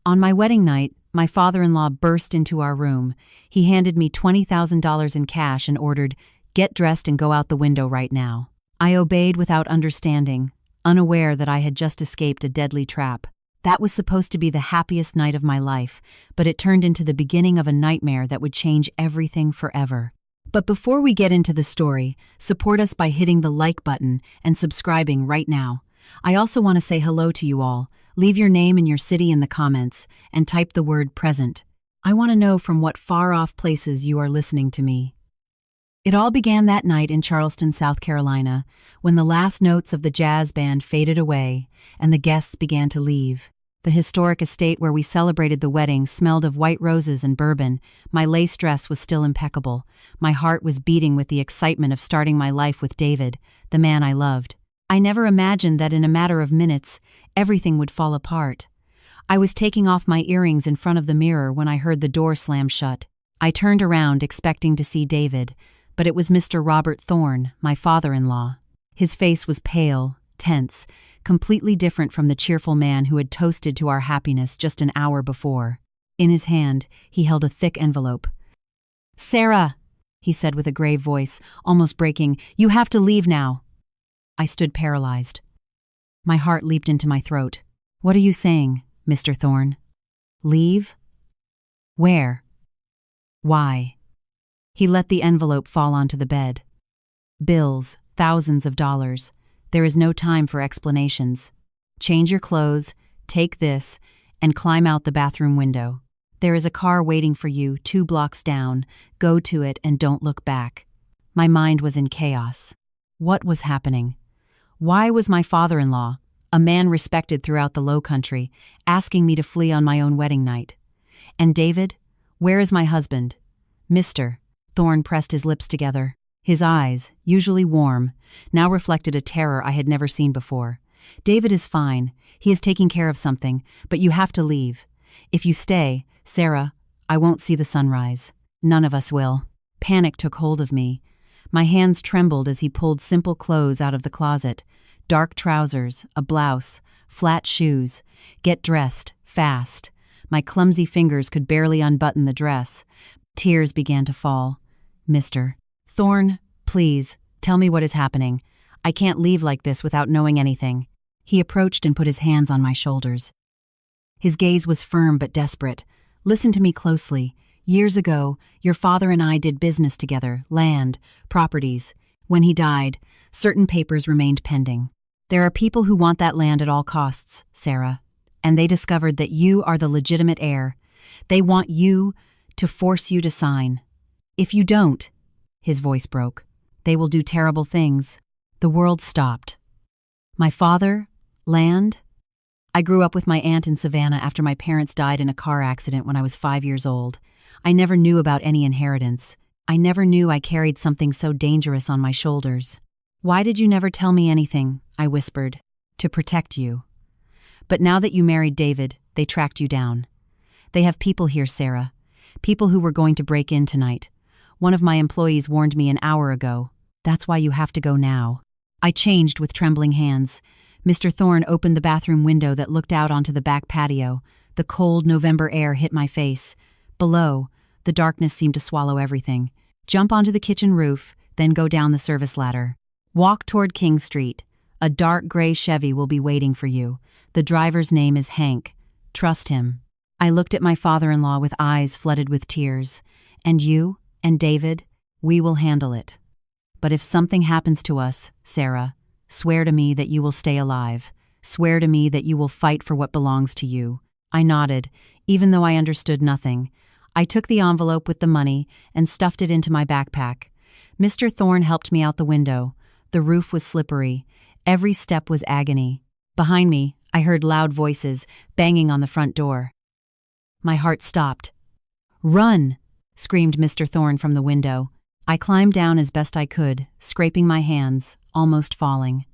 On my wedding night, my father-in-law burst into our room. He handed me $20,000 in cash and ordered, "Get dressed and go out the window right now." I obeyed without understanding, unaware that I had just escaped a deadly trap. That was supposed to be the happiest night of my life, but it turned into the beginning of a nightmare that would change everything forever. But before we get into the story, support us by hitting the like button and subscribing right now. I also want to say hello to you all. Leave your name and your city in the comments, and type the word present. I want to know from what far-off places you are listening to me. It all began that night in Charleston, South Carolina, when the last notes of the jazz band faded away and the guests began to leave. The historic estate where we celebrated the wedding smelled of white roses and bourbon. My lace dress was still impeccable. My heart was beating with the excitement of starting my life with David, the man I loved. I never imagined that in a matter of minutes, everything would fall apart. I was taking off my earrings in front of the mirror when I heard the door slam shut. I turned around expecting to see David, but it was Mr. Robert Thorne, my father-in-law. His face was pale, tense, completely different from the cheerful man who had toasted to our happiness just an hour before. In his hand, he held a thick envelope. "Sarah," he said with a grave voice, almost breaking, "you have to leave now." I stood paralyzed. My heart leaped into my throat. "What are you saying, Mr. Thorne? Leave? Where? Why?" He let the envelope fall onto the bed. "Bills, thousands of dollars. There is no time for explanations. Change your clothes, take this, and climb out the bathroom window. There is a car waiting for you 2 blocks down. Go to it and don't look back." My mind was in chaos. What was happening? Why was my father-in-law, a man respected throughout the Low Country, asking me to flee on my own wedding night? And David? Where is my husband? Mr. Thorne pressed his lips together. His eyes, usually warm, now reflected a terror I had never seen before. "David is fine. He is taking care of something, but you have to leave. If you stay, Sarah, I won't see the sunrise. None of us will." Panic took hold of me. My hands trembled as he pulled simple clothes out of the closet. Dark trousers, a blouse, flat shoes. "Get dressed, fast." My clumsy fingers could barely unbutton the dress. Tears began to fall. "Mr. Thorne, please, tell me what is happening. I can't leave like this without knowing anything." He approached and put his hands on my shoulders. His gaze was firm but desperate. "Listen to me closely. Years ago, your father and I did business together, land, properties. When he died, certain papers remained pending. There are people who want that land at all costs, Sarah, and they discovered that you are the legitimate heir. They want you to force you to sign. If you don't," his voice broke, "they will do terrible things." The world stopped. My father? Land? I grew up with my aunt in Savannah after my parents died in a car accident when I was 5 years old. I never knew about any inheritance. I never knew I carried something so dangerous on my shoulders. "Why did you never tell me anything?" I whispered. "To protect you. But now that you married David, they tracked you down. They have people here, Sarah. People who were going to break in tonight. One of my employees warned me an hour ago. That's why you have to go now." I changed with trembling hands. Mr. Thorne opened the bathroom window that looked out onto the back patio. The cold November air hit my face. Below, the darkness seemed to swallow everything. "Jump onto the kitchen roof, then go down the service ladder. Walk toward King Street. A dark gray Chevy will be waiting for you. The driver's name is Hank. Trust him." I looked at my father-in-law with eyes flooded with tears. "And you, and David, we will handle it. But if something happens to us, Sarah, swear to me that you will stay alive. Swear to me that you will fight for what belongs to you." I nodded, even though I understood nothing. I took the envelope with the money and stuffed it into my backpack. Mr. Thorne helped me out the window. The roof was slippery. Every step was agony. Behind me, I heard loud voices banging on the front door. My heart stopped. "Run!" screamed Mr. Thorne from the window. I climbed down as best I could, scraping my hands, almost falling.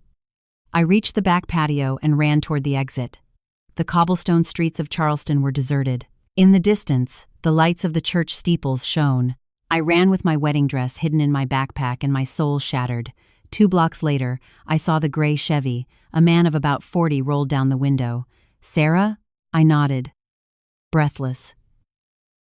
I reached the back patio and ran toward the exit. The cobblestone streets of Charleston were deserted. In the distance, the lights of the church steeples shone. I ran with my wedding dress hidden in my backpack and my soul shattered. 2 blocks later, I saw the gray Chevy. A man of about 40 rolled down the window. "Sarah?" I nodded. breathless.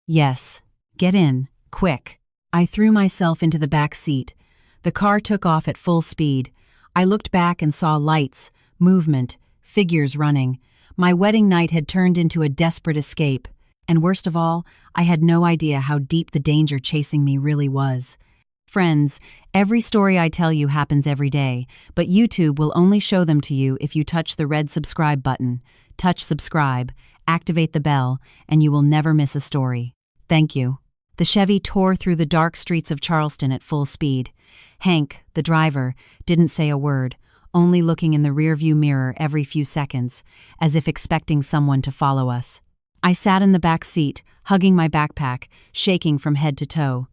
Yes. Get in, quick. I threw myself into the back seat. The car took off at full speed. I looked back and saw lights, movement, figures running. My wedding night had turned into a desperate escape. And worst of all, I had no idea how deep the danger chasing me really was. Friends, every story I tell you happens every day, but YouTube will only show them to you if you touch the red subscribe button. Touch subscribe, activate the bell, and you will never miss a story. Thank you. The Chevy tore through the dark streets of Charleston at full speed. Hank, the driver, didn't say a word, only looking in the rearview mirror every few seconds, as if expecting someone to follow us. I sat in the back seat, hugging my backpack, shaking from head to toe.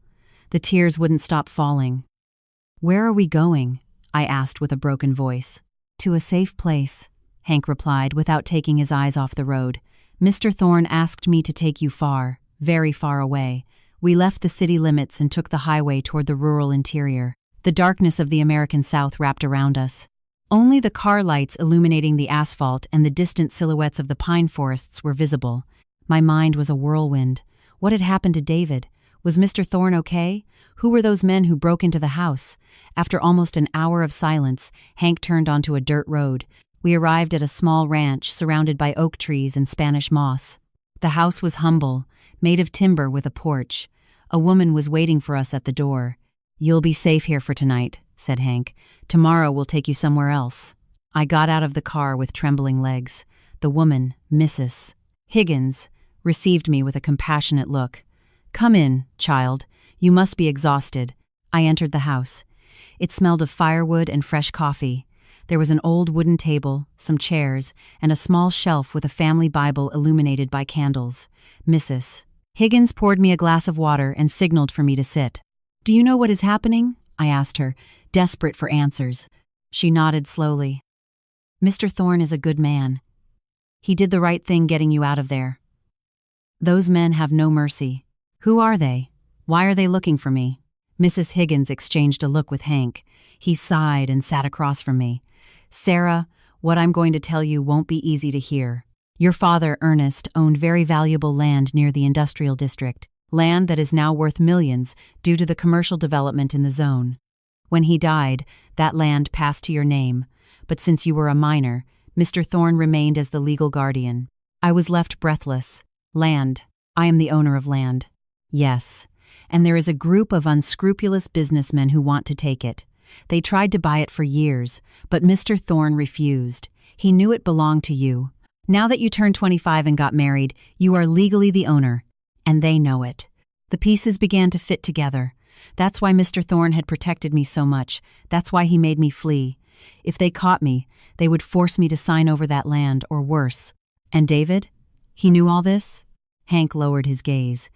The tears wouldn't stop falling. "Where are we going?" I asked with a broken voice. "To a safe place," Hank replied without taking his eyes off the road. "Mr. Thorne asked me to take you far, very far away." We left the city limits and took the highway toward the rural interior. The darkness of the American South wrapped around us. Only the car lights illuminating the asphalt and the distant silhouettes of the pine forests were visible. My mind was a whirlwind. What had happened to David? Was Mr. Thorne okay? Who were those men who broke into the house? After almost an hour of silence, Hank turned onto a dirt road. We arrived at a small ranch surrounded by oak trees and Spanish moss. The house was humble, made of timber with a porch. A woman was waiting for us at the door. "You'll be safe here for tonight," said Hank. "Tomorrow we'll take you somewhere else." I got out of the car with trembling legs. The woman, Mrs. Higgins, received me with a compassionate look. "Come in, child. You must be exhausted." I entered the house. It smelled of firewood and fresh coffee. There was an old wooden table, some chairs, and a small shelf with a family Bible illuminated by candles. Mrs. Higgins poured me a glass of water and signaled for me to sit. "Do you know what is happening?" I asked her, desperate for answers. She nodded slowly. "Mr. Thorne is a good man. He did the right thing getting you out of there. Those men have no mercy. Who are they? Why are they looking for me?" Mrs. Higgins exchanged a look with Hank. He sighed and sat across from me. "Sarah, what I'm going to tell you won't be easy to hear. Your father, Ernest, owned very valuable land near the industrial district, land that is now worth millions due to the commercial development in the zone. When he died, that land passed to your name, but since you were a minor, Mr. Thorne remained as the legal guardian. I was left breathless. Land. I am the owner of land. Yes. And there is a group of unscrupulous businessmen who want to take it. They tried to buy it for years, but Mr. Thorne refused. He knew it belonged to you. Now that you turned 25 and got married, you are legally the owner, and they know it." The pieces began to fit together. That's why Mr. Thorne had protected me so much. That's why he made me flee. If they caught me, they would force me to sign over that land, or worse. And David? He knew all this? Hank lowered his gaze.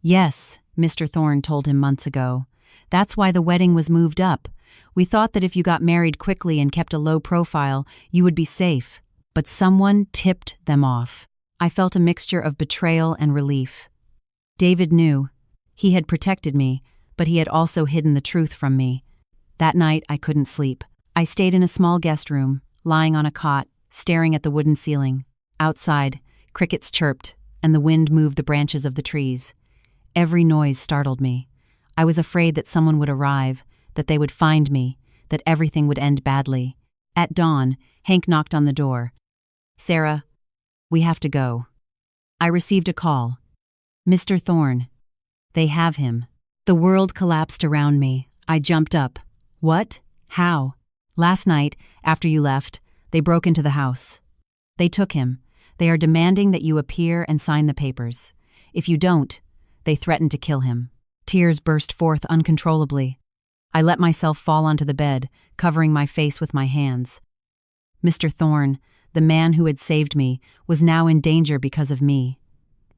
"Yes," Mr. Thorne told him months ago. "That's why the wedding was moved up. We thought that if you got married quickly and kept a low profile, you would be safe. But someone tipped them off." I felt a mixture of betrayal and relief. David knew. He had protected me, but he had also hidden the truth from me. That night, I couldn't sleep. I stayed in a small guest room, lying on a cot, staring at the wooden ceiling. Outside, crickets chirped, and the wind moved the branches of the trees. Every noise startled me. I was afraid that someone would arrive, that they would find me, that everything would end badly. At dawn, Hank knocked on the door. "Sarah, we have to go." I received a call. "Mr. Thorne. They have him." The world collapsed around me. I jumped up. "What? How?" "Last night, after you left, they broke into the house. They took him. They are demanding that you appear and sign the papers. If you don't, they threaten to kill him." Tears burst forth uncontrollably. I let myself fall onto the bed, covering my face with my hands. Mr. Thorne, the man who had saved me, was now in danger because of me.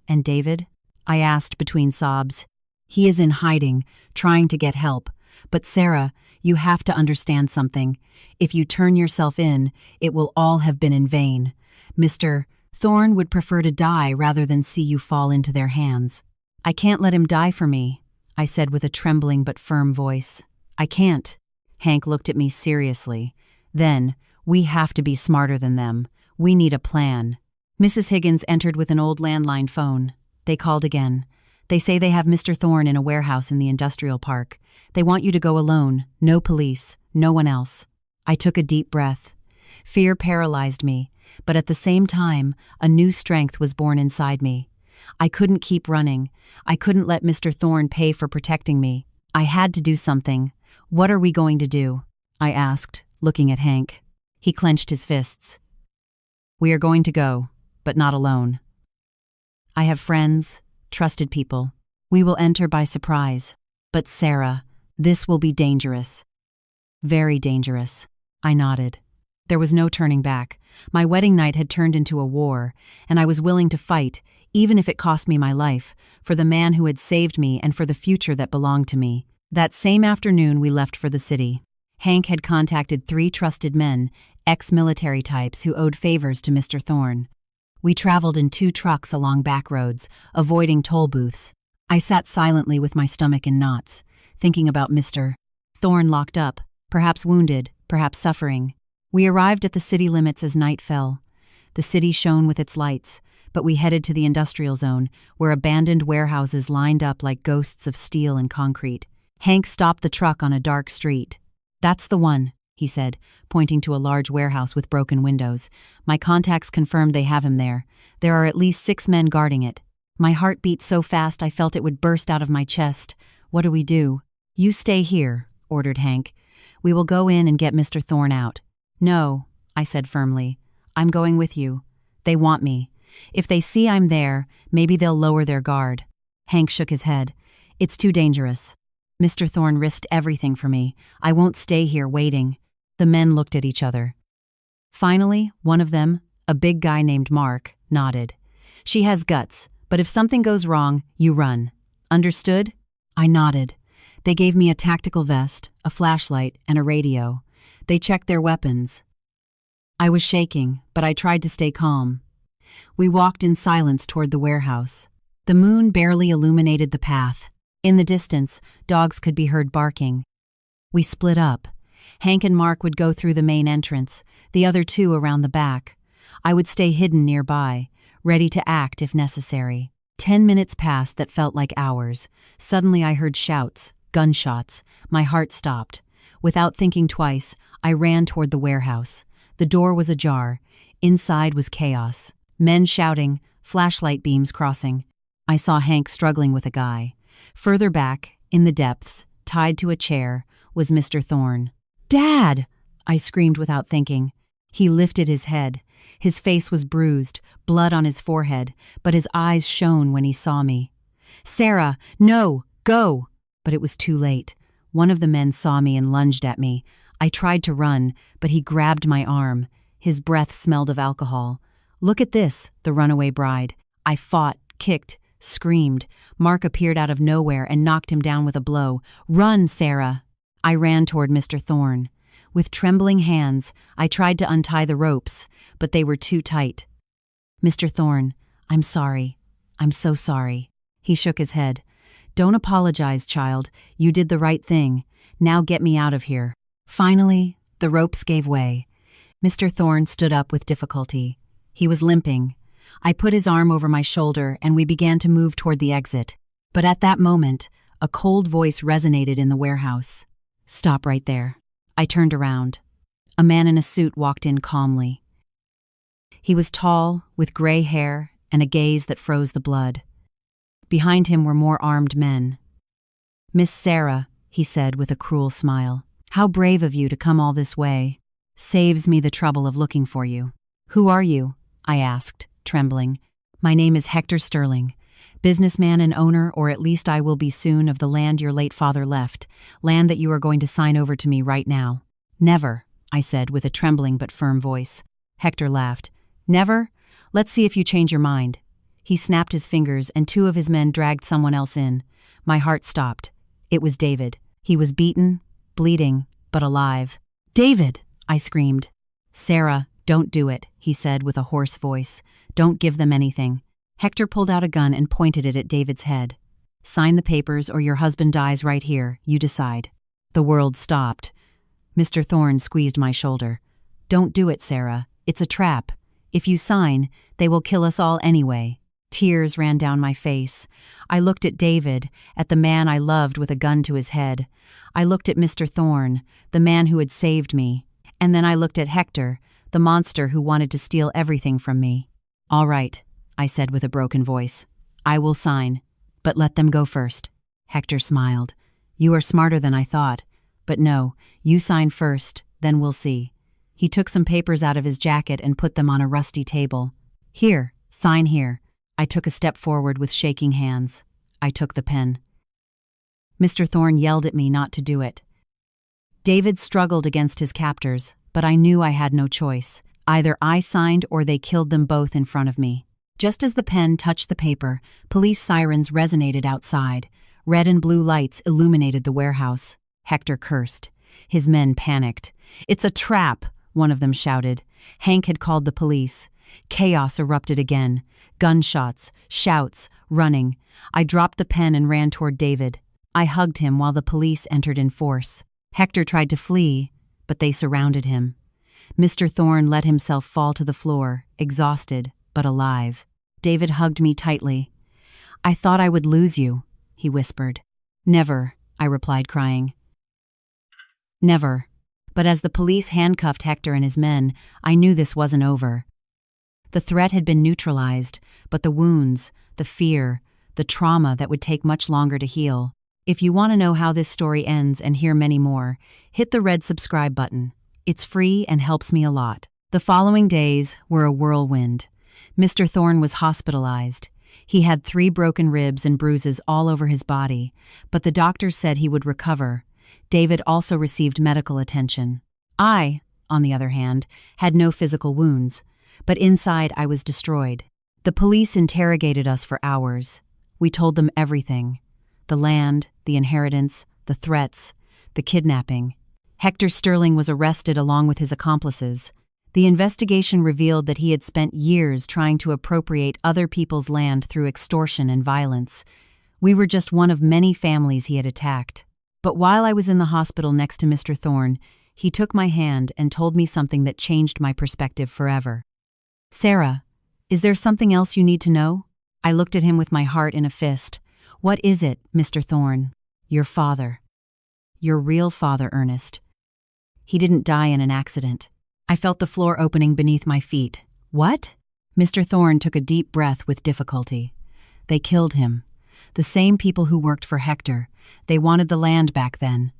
"And David?" I asked between sobs. "He is in hiding, trying to get help. But Sarah, you have to understand something. If you turn yourself in, it will all have been in vain. Mr. Thorne would prefer to die rather than see you fall into their hands." "I can't let him die for me," I said with a trembling but firm voice. "I can't." Hank looked at me seriously. "Then, we have to be smarter than them. We need a plan." Mrs. Higgins entered with an old landline phone. They called again. They say they have Mr. Thorne in a warehouse in the industrial park. They want you to go alone. No police. No one else. I took a deep breath. Fear paralyzed me, but at the same time, a new strength was born inside me. I couldn't keep running. I couldn't let Mr. Thorne pay for protecting me. I had to do something. What are we going to do? I asked, looking at Hank. He clenched his fists. We are going to go, but not alone. I have friends, trusted people. We will enter by surprise. But Sarah, this will be dangerous. Very dangerous. I nodded. There was no turning back. My wedding night had turned into a war, and I was willing to fight, even if it cost me my life, for the man who had saved me and for the future that belonged to me. That same afternoon we left for the city. Hank had contacted 3 trusted men, ex-military types who owed favors to Mr. Thorne. We traveled in 2 trucks along back roads, avoiding toll booths. I sat silently with my stomach in knots, thinking about Mr. Thorne locked up, perhaps wounded, perhaps suffering. We arrived at the city limits as night fell. The city shone with its lights, but we headed to the industrial zone, where abandoned warehouses lined up like ghosts of steel and concrete. Hank stopped the truck on a dark street. That's the one, he said, pointing to a large warehouse with broken windows. My contacts confirmed they have him there. There are at least 6 men guarding it. My heart beat so fast I felt it would burst out of my chest. What do we do? You stay here, ordered Hank. We will go in and get Mr. Thorne out. No, I said firmly. I'm going with you. They want me. If they see I'm there, maybe they'll lower their guard. Hank shook his head. It's too dangerous. Mr. Thorne risked everything for me. I won't stay here waiting. The men looked at each other. Finally, one of them, a big guy named Mark, nodded. She has guts, but if something goes wrong, you run. Understood? I nodded. They gave me a tactical vest, a flashlight, and a radio. They checked their weapons. I was shaking, but I tried to stay calm. We walked in silence toward the warehouse. The moon barely illuminated the path. In the distance, dogs could be heard barking. We split up. Hank and Mark would go through the main entrance, the other 2 around the back. I would stay hidden nearby, ready to act if necessary. 10 minutes passed that felt like hours. Suddenly I heard shouts, gunshots. My heart stopped. Without thinking twice, I ran toward the warehouse. The door was ajar. Inside was chaos. Men shouting, flashlight beams crossing. I saw Hank struggling with a guy. Further back, in the depths, tied to a chair, was Mr. Thorne. "Dad!" I screamed without thinking. He lifted his head. His face was bruised, blood on his forehead, but his eyes shone when he saw me. "Sarah, no, go!" But it was too late. One of the men saw me and lunged at me. I tried to run, but he grabbed my arm. His breath smelled of alcohol. "Look at this," the runaway bride. I fought, kicked, screamed. Mark appeared out of nowhere and knocked him down with a blow. "Run, Sarah!" I ran toward Mr. Thorne. With trembling hands, I tried to untie the ropes, but they were too tight. "Mr. Thorne, I'm sorry. I'm so sorry." He shook his head. "Don't apologize, child. You did the right thing. Now get me out of here." Finally, the ropes gave way. Mr. Thorne stood up with difficulty. He was limping. I put his arm over my shoulder and we began to move toward the exit. But at that moment, a cold voice resonated in the warehouse. "Stop right there." I turned around. A man in a suit walked in calmly. He was tall, with gray hair and a gaze that froze the blood. Behind him were more armed men. "Miss Sarah," he said with a cruel smile, "how brave of you to come all this way. Saves me the trouble of looking for you." "Who are you?" I asked, trembling. "My name is Hector Sterling, businessman and owner, or at least I will be soon, of the land your late father left, land that you are going to sign over to me right now." "Never," I said with a trembling but firm voice. Hector laughed. "Never? Let's see if you change your mind." He snapped his fingers and 2 of his men dragged someone else in. My heart stopped. It was David. He was beaten, bleeding, but alive. "David!" I screamed. "Sarah, don't do it," he said with a hoarse voice. "Don't give them anything." Hector pulled out a gun and pointed it at David's head. "Sign the papers or your husband dies right here. You decide." The world stopped. Mr. Thorne squeezed my shoulder. "Don't do it, Sarah. It's a trap. If you sign, they will kill us all anyway." Tears ran down my face. I looked at David, at the man I loved with a gun to his head. I looked at Mr. Thorne, the man who had saved me. And then I looked at Hector, the monster who wanted to steal everything from me. "All right," I said with a broken voice. "I will sign, but let them go first." Hector smiled. "You are smarter than I thought. But no, you sign first, then we'll see." He took some papers out of his jacket and put them on a rusty table. "Here, sign here." I took a step forward with shaking hands. I took the pen. Mr. Thorne yelled at me not to do it. David struggled against his captors, but I knew I had no choice. Either I signed or they killed them both in front of me. Just as the pen touched the paper, police sirens resonated outside. Red and blue lights illuminated the warehouse. Hector cursed. His men panicked. "It's a trap!" one of them shouted. Hank had called the police. Chaos erupted again. Gunshots, shouts, running. I dropped the pen and ran toward David. I hugged him while the police entered in force. Hector tried to flee, but they surrounded him. Mr. Thorne let himself fall to the floor, exhausted, but alive. David hugged me tightly. "I thought I would lose you," he whispered. "Never," I replied, crying. "Never." But as the police handcuffed Hector and his men, I knew this wasn't over. The threat had been neutralized, but the wounds, the fear, the trauma that would take much longer to heal. If you want to know how this story ends and hear many more, hit the red subscribe button. It's free and helps me a lot. The following days were a whirlwind. Mr. Thorne was hospitalized. He had 3 broken ribs and bruises all over his body, but the doctors said he would recover. David also received medical attention. I, on the other hand, had no physical wounds, but inside I was destroyed. The police interrogated us for hours. We told them everything. The land, the inheritance, the threats, the kidnapping. Hector Sterling was arrested along with his accomplices. The investigation revealed that he had spent years trying to appropriate other people's land through extortion and violence. We were just one of many families he had attacked. But while I was in the hospital next to Mr. Thorne, he took my hand and told me something that changed my perspective forever. "Sarah, is there something else you need to know?" I looked at him with my heart in a fist. "What is it, Mr. Thorne?" "Your father. Your real father, Ernest. He didn't die in an accident." I felt the floor opening beneath my feet. "What?" Mr. Thorne took a deep breath with difficulty. "They killed him. The same people who worked for Hector. They wanted the land back then.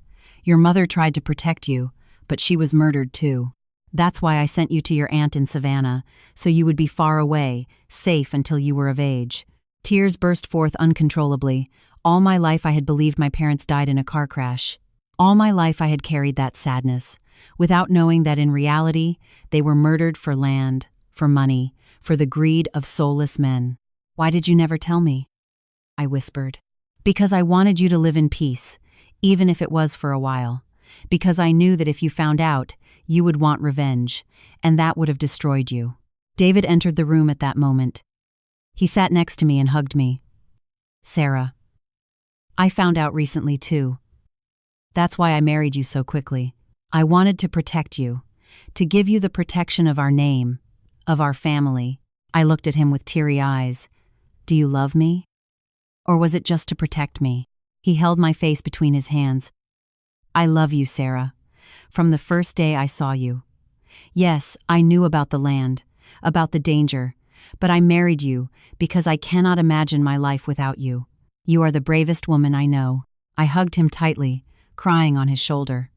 Your mother tried to protect you, but she was murdered too. That's why I sent you to your aunt in Savannah, so you would be far away, safe until you were of age." Tears burst forth uncontrollably. All my life I had believed my parents died in a car crash. All my life I had carried that sadness, without knowing that in reality they were murdered for land, for money, for the greed of soulless men. "Why did you never tell me?" I whispered. "Because I wanted you to live in peace, even if it was for a while. Because I knew that if you found out, you would want revenge, and that would have destroyed you." David entered the room at that moment. He sat next to me and hugged me. "Sarah, I found out recently too. That's why I married you so quickly. I wanted to protect you, to give you the protection of our name, of our family." I looked at him with teary eyes. "Do you love me? Or was it just to protect me?" He held my face between his hands. "I love you, Sarah. From the first day I saw you. Yes, I knew about the land, about the danger, but I married you because I cannot imagine my life without you. You are the bravest woman I know." I hugged him tightly, crying on his shoulder.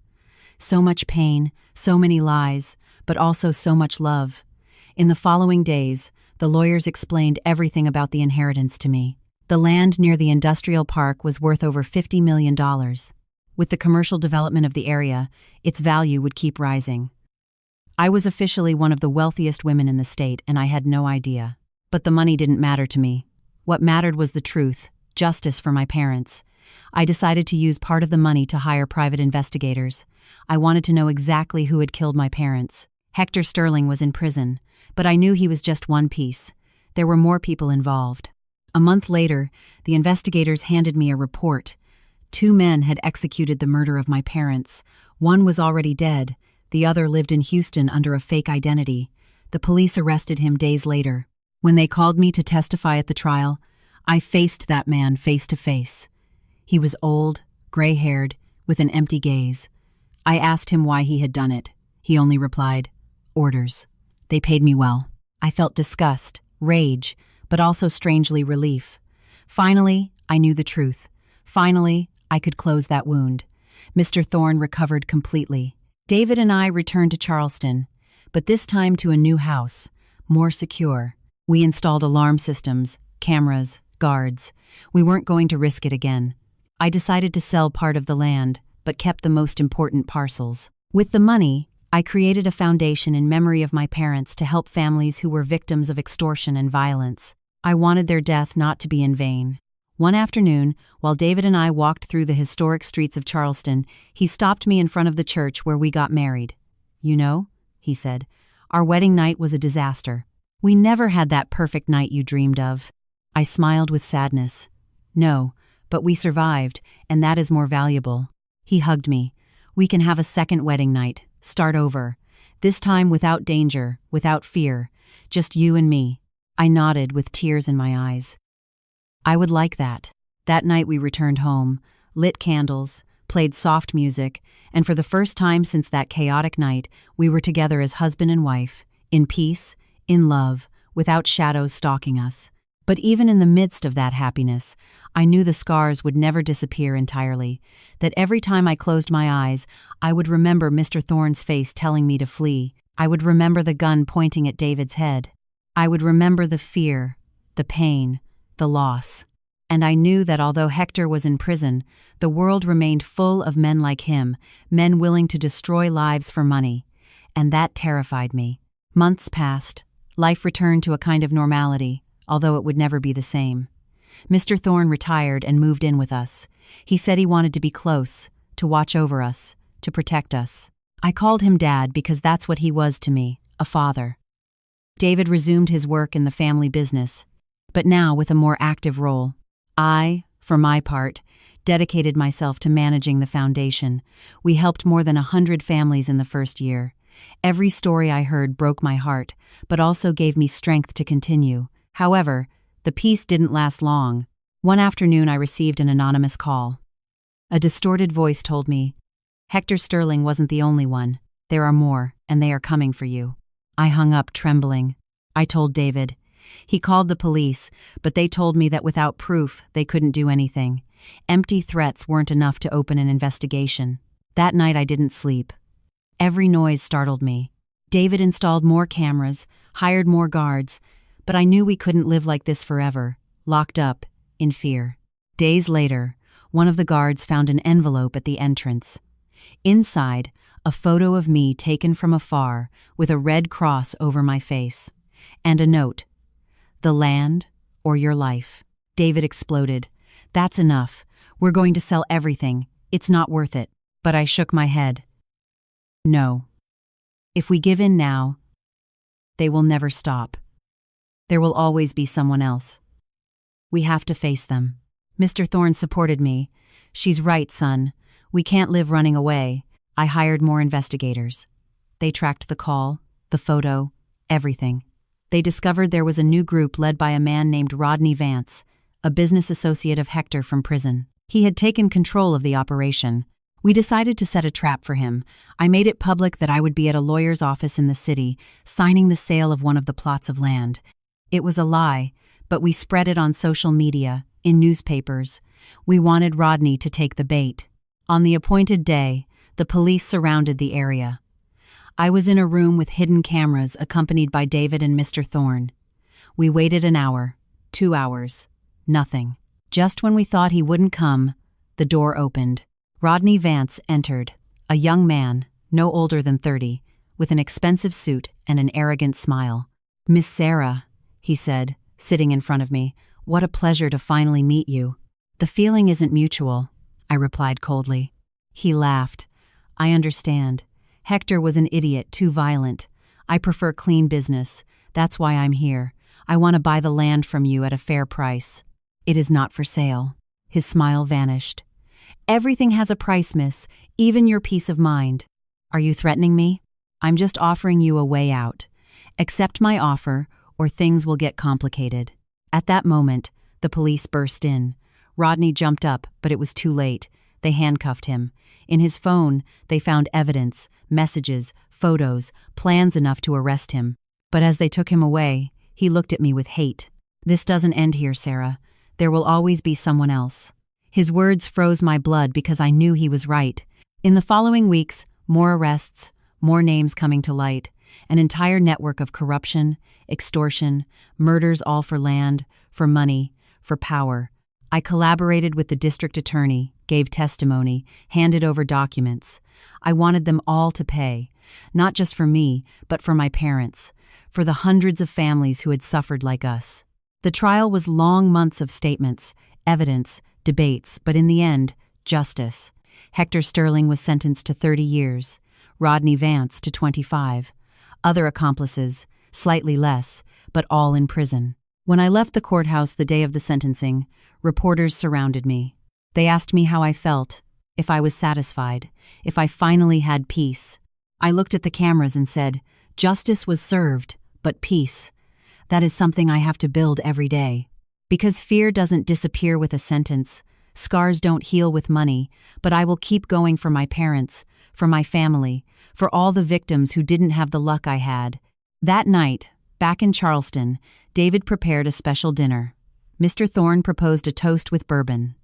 So much pain, so many lies, but also so much love. In the following days, the lawyers explained everything about the inheritance to me. The land near the industrial park was worth over $50 million. With the commercial development of the area, its value would keep rising. I was officially one of the wealthiest women in the state, and I had no idea. But the money didn't matter to me. What mattered was the truth, justice for my parents. I decided to use part of the money to hire private investigators. I wanted to know exactly who had killed my parents. Hector Sterling was in prison, but I knew he was just one piece. There were more people involved. A month later, the investigators handed me a report. 2 men had executed the murder of my parents. One was already dead. The other lived in Houston under a fake identity. The police arrested him days later. When they called me to testify at the trial, I faced that man face to face. He was old, gray-haired, with an empty gaze. I asked him why he had done it. He only replied, "Orders." They paid me well. I felt disgust, rage, but also strangely relief. Finally, I knew the truth. Finally, I could close that wound. Mr. Thorne recovered completely. David and I returned to Charleston, but this time to a new house, more secure. We installed alarm systems, cameras, guards. We weren't going to risk it again. I decided to sell part of the land, but kept the most important parcels. With the money, I created a foundation in memory of my parents to help families who were victims of extortion and violence. I wanted their death not to be in vain. One afternoon, while David and I walked through the historic streets of Charleston, he stopped me in front of the church where we got married. "You know," he said, "our wedding night was a disaster. We never had that perfect night you dreamed of." I smiled with sadness. "No, but we survived, and that is more valuable." He hugged me. "We can have a second wedding night, start over. This time without danger, without fear, just you and me." I nodded with tears in my eyes. "I would like that." That night we returned home, lit candles, played soft music, and for the first time since that chaotic night, we were together as husband and wife, in peace, in love, without shadows stalking us. But even in the midst of that happiness, I knew the scars would never disappear entirely, that every time I closed my eyes, I would remember Mr. Thorne's face telling me to flee. I would remember the gun pointing at David's head. I would remember the fear, the pain, the loss. And I knew that although Hector was in prison, the world remained full of men like him, men willing to destroy lives for money. And that terrified me. Months passed. Life returned to a kind of normality, although it would never be the same. Mr. Thorne retired and moved in with us. He said he wanted to be close, to watch over us, to protect us. I called him Dad because that's what he was to me, a father. David resumed his work in the family business, but now with a more active role. I, for my part, dedicated myself to managing the foundation. We helped more than 100 families in the first year. Every story I heard broke my heart, but also gave me strength to continue. However, the peace didn't last long. One afternoon I received an anonymous call. A distorted voice told me, "Hector Sterling wasn't the only one. There are more, and they are coming for you." I hung up trembling. I told David. He called the police, but they told me that without proof, they couldn't do anything. Empty threats weren't enough to open an investigation. That night I didn't sleep. Every noise startled me. David installed more cameras, hired more guards, but I knew we couldn't live like this forever, locked up, in fear. Days later, one of the guards found an envelope at the entrance. Inside, a photo of me taken from afar with a red cross over my face. And a note, "The land or your life." David exploded. "That's enough. We're going to sell everything. It's not worth it." But I shook my head. No. If we give in now, they will never stop. There will always be someone else. We have to face them. Mr. Thorne supported me. "She's right, son. We can't live running away." I hired more investigators. They tracked the call, the photo, everything. They discovered there was a new group led by a man named Rodney Vance, a business associate of Hector from prison. He had taken control of the operation. We decided to set a trap for him. I made it public that I would be at a lawyer's office in the city, signing the sale of one of the plots of land. It was a lie, but we spread it on social media, in newspapers. We wanted Rodney to take the bait. On the appointed day, the police surrounded the area. I was in a room with hidden cameras accompanied by David and Mr. Thorne. We waited an hour, 2 hours, nothing. Just when we thought he wouldn't come, the door opened. Rodney Vance entered, a young man, no older than 30, with an expensive suit and an arrogant smile. "Miss Sarah," he said, sitting in front of me, "what a pleasure to finally meet you." "The feeling isn't mutual," I replied coldly. He laughed. "I understand. Hector was an idiot, too violent. I prefer clean business. That's why I'm here. I want to buy the land from you at a fair price. It is not for sale." His smile vanished. "Everything has a price, miss, even your peace of mind." "Are you threatening me?" "I'm just offering you a way out. Accept my offer, or things will get complicated. At that moment, the police burst in. Rodney jumped up, but it was too late. They handcuffed him. In his phone, they found evidence, messages, photos, plans enough to arrest him. But as they took him away, he looked at me with hate. "This doesn't end here, Sarah. There will always be someone else." His words froze my blood because I knew he was right. In the following weeks, more arrests, more names coming to light, an entire network of corruption, extortion, murders, all for land, for money, for power. I collaborated with the district attorney, gave testimony, handed over documents. I wanted them all to pay, not just for me, but for my parents, for the hundreds of families who had suffered like us. The trial was long months of statements, evidence, debates, but in the end, justice. Hector Sterling was sentenced to 30 years, Rodney Vance to 25. Other accomplices, slightly less, but all in prison. When I left the courthouse the day of the sentencing, reporters surrounded me. They asked me how I felt, if I was satisfied, if I finally had peace. I looked at the cameras and said, "Justice was served, but peace. That is something I have to build every day." Because fear doesn't disappear with a sentence, scars don't heal with money, but I will keep going for my parents, for my family, for all the victims who didn't have the luck I had. That night, back in Charleston, David prepared a special dinner. Mr. Thorne proposed a toast with bourbon.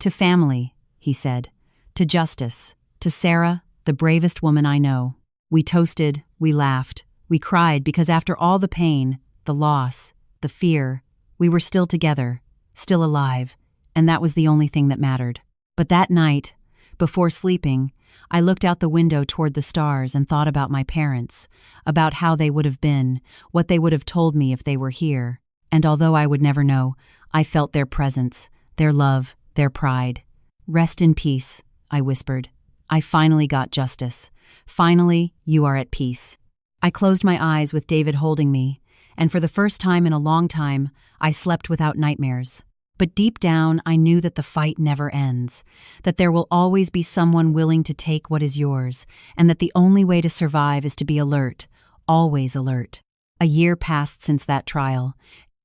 "To family," he said. "To justice. To Sarah, the bravest woman I know." We toasted, we laughed, we cried because after all the pain, the loss, the fear, we were still together, still alive, and that was the only thing that mattered. But that night, before sleeping, I looked out the window toward the stars and thought about my parents, about how they would have been, what they would have told me if they were here. And although I would never know, I felt their presence, their love, their pride. "Rest in peace," I whispered. "I finally got justice. Finally, you are at peace." I closed my eyes with David holding me, and for the first time in a long time, I slept without nightmares. But deep down, I knew that the fight never ends, that there will always be someone willing to take what is yours, and that the only way to survive is to be alert, always alert. A year passed since that trial.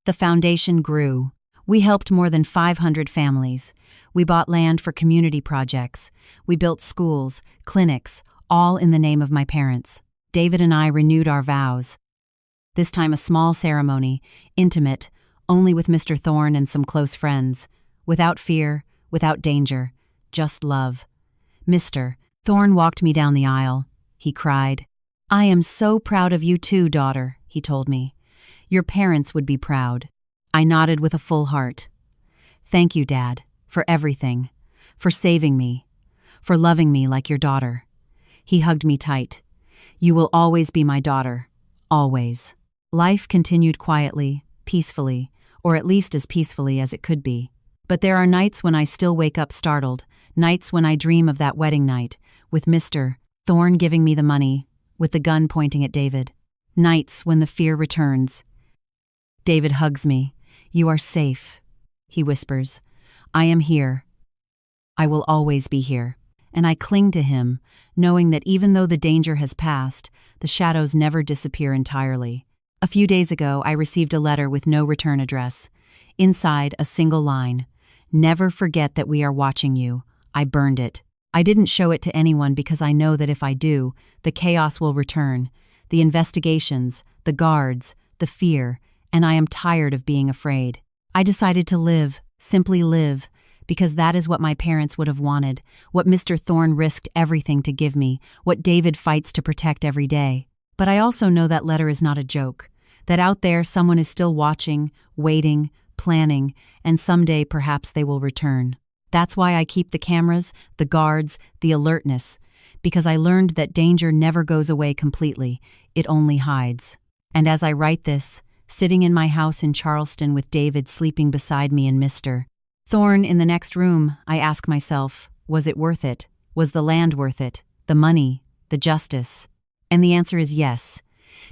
The foundation grew. We helped more than 500 families. We bought land for community projects. We built schools, clinics, all in the name of my parents. David and I renewed our vows. This time a small ceremony, intimate, only with Mr. Thorne and some close friends. Without fear, without danger, just love. Mr. Thorne walked me down the aisle. He cried. "I am so proud of you too, daughter," he told me. "Your parents would be proud." I nodded with a full heart. "Thank you, Dad, for everything, for saving me, for loving me like your daughter." He hugged me tight. "You will always be my daughter, always." Life continued quietly, peacefully, or at least as peacefully as it could be. But there are nights when I still wake up startled, nights when I dream of that wedding night, with Mr. Thorne giving me the money, with the gun pointing at David. Nights when the fear returns. David hugs me. "You are safe," he whispers. "I am here. I will always be here." And I cling to him, knowing that even though the danger has passed, the shadows never disappear entirely. A few days ago, I received a letter with no return address. Inside, a single line. "Never forget that we are watching you." I burned it. I didn't show it to anyone because I know that if I do, the chaos will return. The investigations, the guards, the fear, and I am tired of being afraid. I decided to live, simply live, because that is what my parents would have wanted, what Mr. Thorne risked everything to give me, what David fights to protect every day. But I also know that letter is not a joke, that out there someone is still watching, waiting, planning, and someday perhaps they will return. That's why I keep the cameras, the guards, the alertness, because I learned that danger never goes away completely, it only hides. And as I write this, sitting in my house in Charleston with David sleeping beside me and Mr. Thorne in the next room, I ask myself, was it worth it? Was the land worth it? The money? The justice? And the answer is yes,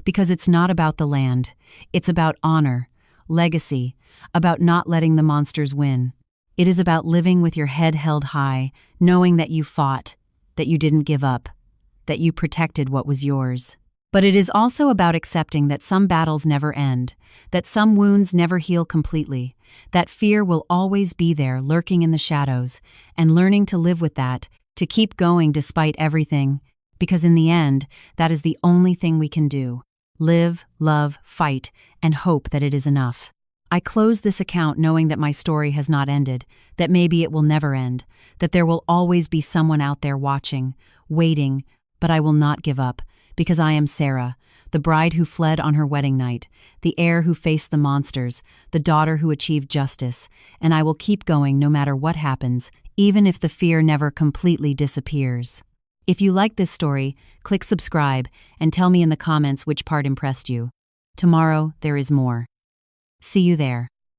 because it's not about the land. It's about honor, legacy, about not letting the monsters win. It is about living with your head held high, knowing that you fought, that you didn't give up, that you protected what was yours. But it is also about accepting that some battles never end, that some wounds never heal completely, that fear will always be there lurking in the shadows, and learning to live with that, to keep going despite everything, because in the end, that is the only thing we can do. Live, love, fight, and hope that it is enough. I close this account knowing that my story has not ended, that maybe it will never end, that there will always be someone out there watching, waiting, but I will not give up, because I am Sarah, the bride who fled on her wedding night, the heir who faced the monsters, the daughter who achieved justice, and I will keep going no matter what happens, even if the fear never completely disappears. If you like this story, click subscribe and tell me in the comments which part impressed you. Tomorrow, there is more. See you there.